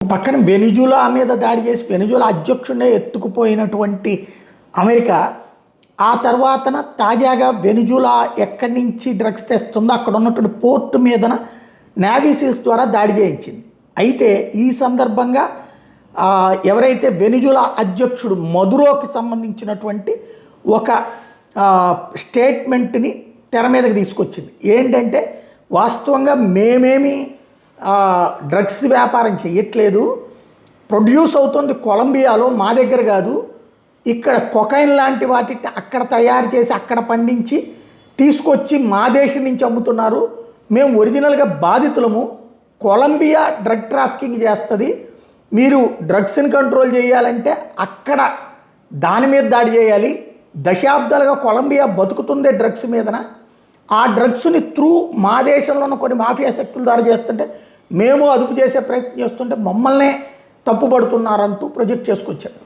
పక్కన వెనిజులా మీద దాడి చేసి వెనిజులా అధ్యక్షుడినే ఎత్తుకుపోయినటువంటి అమెరికా ఆ తర్వాతన తాజాగా వెనిజులా ఎక్కడి నుంచి డ్రగ్స్ తెస్తుందో అక్కడ ఉన్నటువంటి పోర్టు మీదన నేవీ సీల్స్ ద్వారా దాడి చేయించింది. అయితే ఈ సందర్భంగా ఎవరైతే వెనిజులా అధ్యక్షుడు మదురోకి సంబంధించినటువంటి ఒక స్టేట్మెంట్ని తెర మీదకి తీసుకొచ్చింది. ఏంటంటే వాస్తవంగా మేమేమి డ్రగ్స్ వ్యాపారం చేయట్లేదు, ప్రొడ్యూస్ అవుతుంది కొలంబియాలో, మా దగ్గర కాదు, ఇక్కడ కొకైన్ లాంటి వాటిని అక్కడ తయారు చేసి అక్కడ పండించి తీసుకొచ్చి మా దేశం నుంచి అమ్ముతున్నారు, మేము ఒరిజినల్గా బాధితులము, కొలంబియా డ్రగ్ ట్రాఫికింగ్ చేస్తుంది, మీరు డ్రగ్స్ని కంట్రోల్ చేయాలంటే అక్కడ దాని మీద దాడి చేయాలి, దశాబ్దాలుగా కొలంబియా బతుకుతుందే డ్రగ్స్ మీదన, ఆ డ్రగ్స్ని త్రూ మా దేశంలో ఉన్న కొన్ని మాఫియా శక్తుల ద్వారా చేస్తుంటే మేము అదుపు చేసే ప్రయత్నం చేస్తుంటే మమ్మల్నే తప్పుపడుతున్నారంటూ ప్రొజెక్ట్ చేసుకొచ్చాడు.